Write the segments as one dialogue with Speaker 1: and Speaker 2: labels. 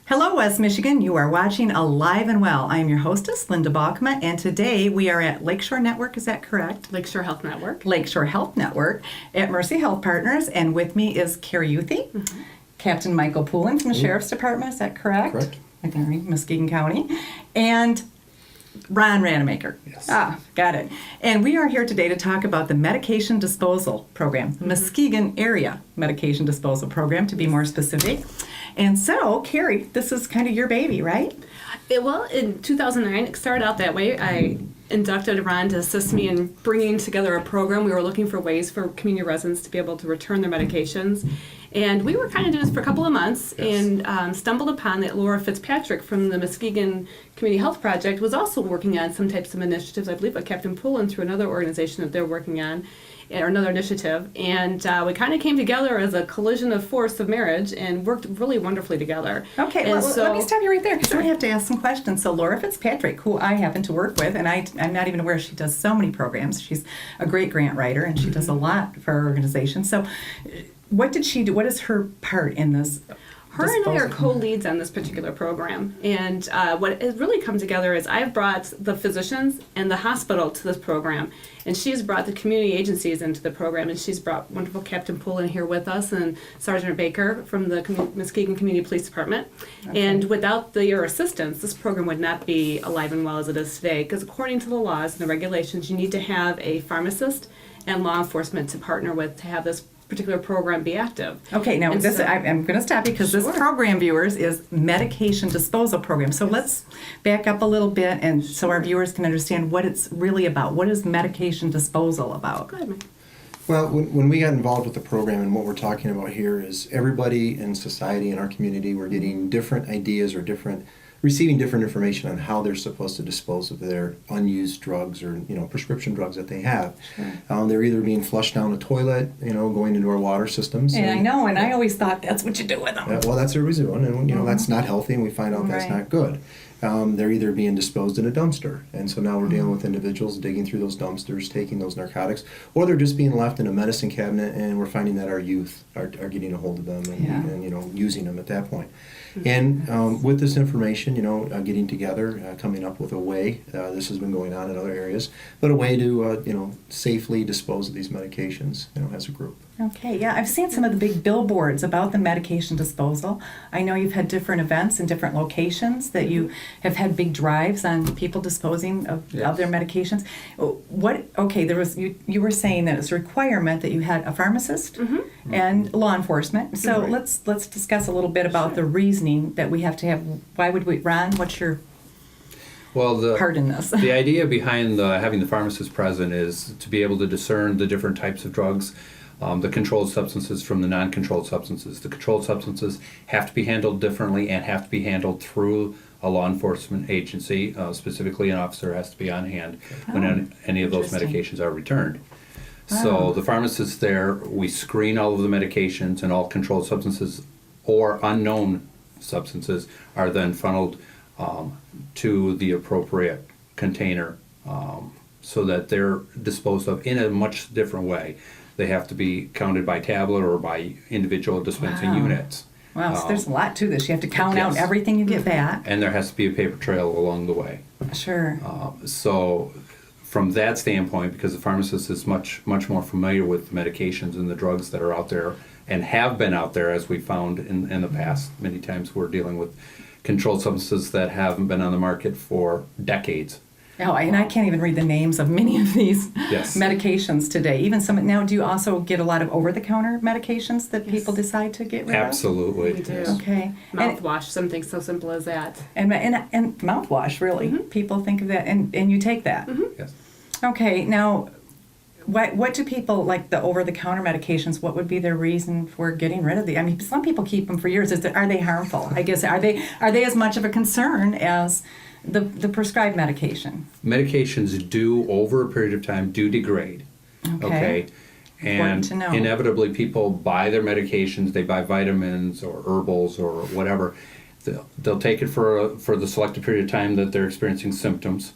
Speaker 1: Hello, West Michigan. You are watching Alive and Well. I am your hostess, Linda Balkma, and today we are at Lakeshore Network. Is that correct?
Speaker 2: Lakeshore Health Network.
Speaker 1: Lakeshore Health Network at Mercy Health Partners, and with me is Carrie Youthy, Captain Michael Poulin from the Sheriff's Department. Is that correct?
Speaker 3: Correct.
Speaker 1: Muskegon County, and Ron Rademacher.
Speaker 3: Yes.
Speaker 1: Got it. And we are here today to talk about the medication disposal program, the Muskegon area medication disposal program, to be more specific. And so, Carrie, this is kind of your baby, right?
Speaker 2: Well, in 2009, it started out that way. I inducted Ron to assist me in bringing together a program. We were looking for ways for community residents to be able to return their medications. And we were kind of doing this for a couple of months and stumbled upon that Laura Fitzpatrick from the Muskegon Community Health Project was also working on some types of initiatives, I believe, with Captain Poulin through another organization that they're working on, or another initiative. And we kind of came together as a collision of force of marriage and worked really wonderfully together.
Speaker 1: Okay,
Speaker 2: and
Speaker 1: let me stop you right there because I have to ask some questions. So Laura Fitzpatrick, who I happen to work with, and I'm not even aware she does so many programs. She's a great grant writer, and she does a lot for our organization. So what did she do? What is her part in this?
Speaker 2: Her and I are co-leads on this particular program, and what has really come together is I've brought the physicians and the hospital to this program, and she's brought the community agencies into the program, and she's brought wonderful Captain Poulin here with us and Sergeant Baker from the Muskegon Community Police Department. Okay. And without your assistance, this program would not be alive and well as it is today, because according to the laws and the regulations, you need to have a pharmacist and law enforcement to partner with to have this particular program be active.
Speaker 1: Okay, now this I'm going to stop you because this program, viewers, is medication disposal program. So let's back up a little bit and so our viewers can understand what it's really about. What is medication disposal about?
Speaker 2: Go ahead, Mike.
Speaker 3: Well, when we got involved with the program, and what we're talking about here is everybody in society, in our community, we're getting different ideas or receiving different information on how they're supposed to dispose of their unused drugs or prescription drugs that they have. Sure. They're either being flushed down a toilet, going into our water systems.
Speaker 1: And I know, and I always thought that's what you do with them.
Speaker 3: Well, that's the reason, and that's not healthy, and we find out that's not good. They're either being disposed in a dumpster, and so now we're dealing with individuals digging through those dumpsters, taking those narcotics, or they're just being left in a medicine cabinet, and we're finding that our youth are getting a hold of them and using them at that point. And with this information, getting together, coming up with a way, this has been going on in other areas, but a way to, safely dispose of these medications, as a group.
Speaker 1: Okay, yeah, I've seen some of the big billboards about the medication disposal. I know you've had different events in different locations that you have had big drives on people disposing of their medications. There was you were saying that it's a requirement that you had a pharmacist and law enforcement. So let's discuss a little bit about the reasoning that we have to have. Why would we, Ron, what's your part in this?
Speaker 4: The idea behind having the pharmacist present is to be able to discern the different types of drugs, the controlled substances from the non-controlled substances. The controlled substances have to be handled differently and have to be handled through a law enforcement agency. Specifically, an officer has to be on hand when any of those medications are returned. So the pharmacist there, we screen all of the medications, and all controlled substances or unknown substances are then funneled to the appropriate container so that they're disposed of in a much different way. They have to be counted by tablet or by individual dispensing units.
Speaker 1: Wow, so there's a lot to this. You have to count out everything you get back.
Speaker 4: And there has to be a paper trail along the way.
Speaker 1: Sure.
Speaker 4: So from that standpoint, because the pharmacist is much more familiar with the medications and the drugs that are out there and have been out there, as we found in the past. Many times we're dealing with controlled substances that haven't been on the market for decades.
Speaker 1: Oh, and I can't even read the names of many of these
Speaker 4: Yes.
Speaker 1: medications today. Even some now. Do you also get a lot of over-the-counter medications that people decide to get rid
Speaker 4: Absolutely.
Speaker 2: We do.
Speaker 1: of? Okay. And,
Speaker 2: Mouthwash, something so simple as that.
Speaker 1: and mouthwash, really. People think of that, and you take that.
Speaker 4: Yes.
Speaker 1: Okay. Now, what do people like the over-the-counter medications? What would be their reason for getting rid of the? I mean, some people keep them for years. Are they harmful? I guess are they as much of a concern as the prescribed medication?
Speaker 4: Medications do, over a period of time, do degrade.
Speaker 1: Okay.
Speaker 4: And
Speaker 1: Important to know.
Speaker 4: inevitably people buy their medications, they buy vitamins or herbals or whatever. They'll take it for the selected period of time that they're experiencing symptoms.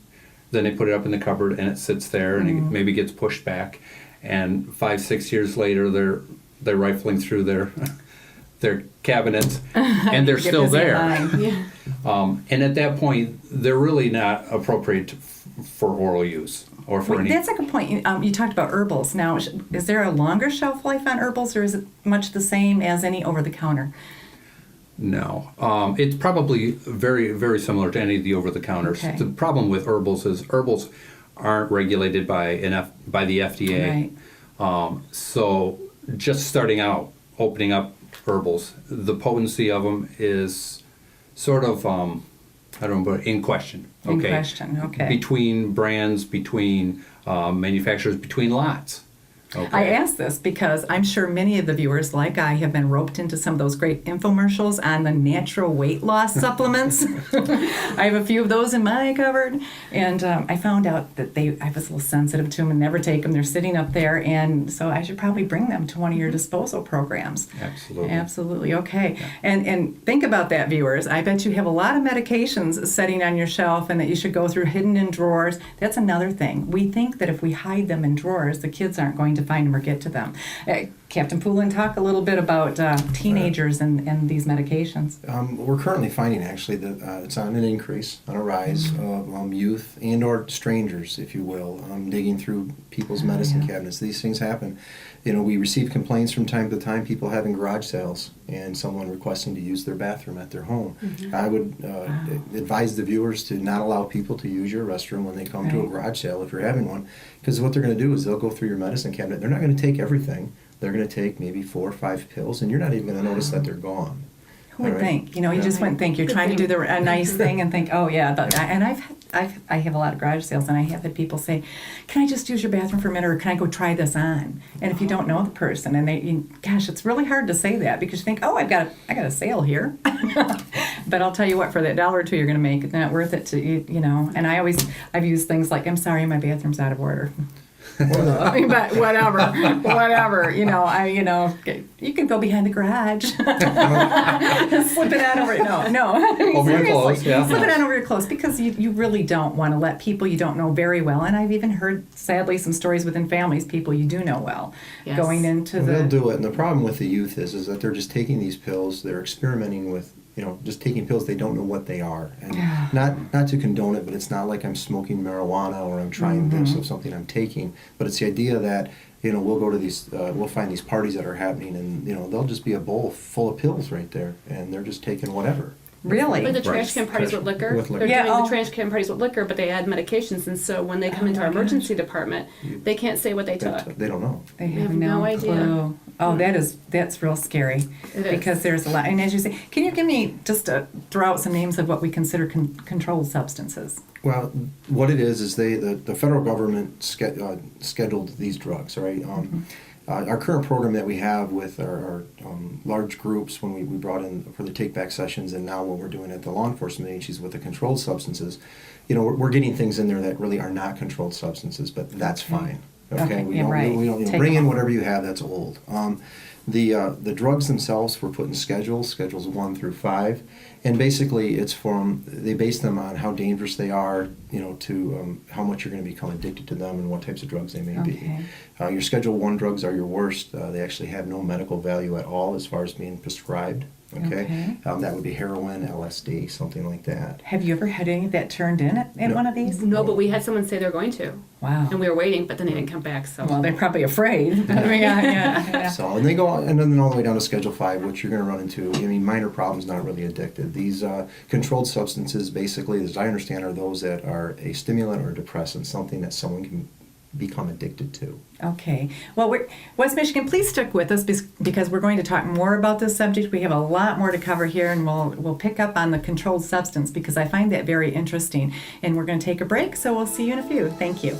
Speaker 4: Then they put it up in the cupboard and it sits there and it maybe gets pushed back. And 5-6 years later, they're rifling through their cabinets and they're
Speaker 1: Get
Speaker 4: still
Speaker 1: busy in
Speaker 4: there.
Speaker 1: line.
Speaker 4: And at that point, they're really not appropriate for oral use or for any.
Speaker 1: That's a good point. You talked about herbals. Now, is there a longer shelf life on herbals, or is it much the same as any over-the-counter?
Speaker 4: No, it's probably very, very similar to any of the over-the-counters.
Speaker 1: Okay.
Speaker 4: The problem with herbals is herbals aren't regulated by the FDA.
Speaker 1: Right.
Speaker 4: So just starting out, opening up herbals, the potency of them is sort of, I don't know, but in question.
Speaker 1: In question, okay.
Speaker 4: Between brands, between manufacturers, between lots. Okay.
Speaker 1: I ask this because I'm sure many of the viewers, like I, have been roped into some of those great infomercials on the natural weight loss supplements. I have a few of those in my cupboard, and I found out that I was a little sensitive to them and never take them. They're sitting up there, and so I should probably bring them to one of your disposal programs.
Speaker 4: Absolutely.
Speaker 1: Absolutely. Okay. And think about that, viewers. I bet you have a lot of medications sitting on your shelf and that you should go through hidden in drawers. That's another thing. We think that if we hide them in drawers, the kids aren't going to find them or get to them. Captain Poulin, talk a little bit about teenagers and these medications.
Speaker 3: We're currently finding actually that it's on an increase, on a rise of youth and or strangers, if you will, digging through people's medicine cabinets. These things happen. You know, we receive complaints from time to time, people having garage sales and someone requesting to use their bathroom at their home. I would advise the viewers to not allow people to use your restroom when they come to a garage sale if you're having one, because what they're going to do is they'll go through your medicine cabinet. They're not going to take everything. They're going to take maybe 4 or 5 pills, and you're not even going to notice that they're gone.
Speaker 1: Who would
Speaker 3: All right?
Speaker 1: think? You know, you just wouldn't think. You're trying to do a nice thing and think, oh yeah. And I have a lot of garage sales, and I have had people say, "Can I just use your bathroom for a minute, or can I go try this on?" And if you don't know the person, and gosh, it's really hard to say that because you think, "Oh, I got a sale here," but I'll tell you what, for that $1 or $2 you're going to make, it's not worth it to you know. And I've used things like, "I'm sorry, my bathroom's out of order." But whatever, you know, you can go behind the garage, slip it on over. No, I mean,
Speaker 4: Over your
Speaker 1: seriously,
Speaker 4: clothes, yeah.
Speaker 1: slip it on over your clothes because you really don't want to let people you don't know very well. And I've even heard, sadly, some stories within families, people you do know well,
Speaker 2: Yes.
Speaker 1: going into
Speaker 3: They'll do it, and the problem with the youth is that they're just taking these pills. They're experimenting with, just taking pills. They don't know what they are, and not to condone it, but it's not like I'm smoking marijuana or I'm trying this or something I'm taking. But it's the idea that we'll go to these, we'll find these parties that are happening, and there'll just be a bowl full of pills right there, and they're just taking whatever.
Speaker 1: Really?
Speaker 2: Or the trash can parties with liquor.
Speaker 3: With liquor.
Speaker 2: They're
Speaker 1: Yeah,
Speaker 2: doing the trash can parties with liquor, but they add medications, and so when they come into
Speaker 1: my
Speaker 2: our emergency department, they can't say what they took.
Speaker 3: They don't know.
Speaker 1: They
Speaker 2: have
Speaker 1: have
Speaker 2: no
Speaker 1: no
Speaker 2: idea.
Speaker 1: clue. Oh, that's real scary.
Speaker 2: It is.
Speaker 1: Because there's a lot. And as you say, can you give me just throw out some names of what we consider controlled substances?
Speaker 3: Well, what it is the federal government scheduled these drugs, all right? Our current program that we have with our large groups when we brought in for the take-back sessions, and now what we're doing at the law enforcement agencies with the controlled substances, we're getting things in there that really are not controlled substances, but that's fine. Okay, we don't
Speaker 1: Take
Speaker 3: bring
Speaker 1: them
Speaker 3: in
Speaker 1: off.
Speaker 3: whatever you have that's old. The drugs themselves were put in schedules 1 through 5, and basically they base them on how dangerous they are, to how much you're going to become addicted to them and what types of drugs they may
Speaker 1: Okay.
Speaker 3: be. Your Schedule 1 drugs are your worst. They actually have no medical value at all as far as being prescribed. Okay, that would be heroin, LSD, something like that.
Speaker 1: Have you ever had any of that turned in at
Speaker 3: No.
Speaker 1: one of these?
Speaker 2: No, but we had someone say they're going to.
Speaker 1: Wow.
Speaker 2: And we were waiting, but then they didn't come back, so.
Speaker 1: Well, they're probably afraid. I mean, yeah.
Speaker 3: So, and they go, and then all the way down to Schedule 5, which you're going to run into, I mean, minor problems, not really addicted. These controlled substances, basically, as I understand, are those that are a stimulant or a depressant, something that someone can become addicted to.
Speaker 1: Okay. Well, West Michigan, please stick with us because we're going to talk more about this subject. We have a lot more to cover here, and we'll pick up on the controlled substance because I find that very interesting. And we're going to take a break, so we'll see you in a few. Thank you.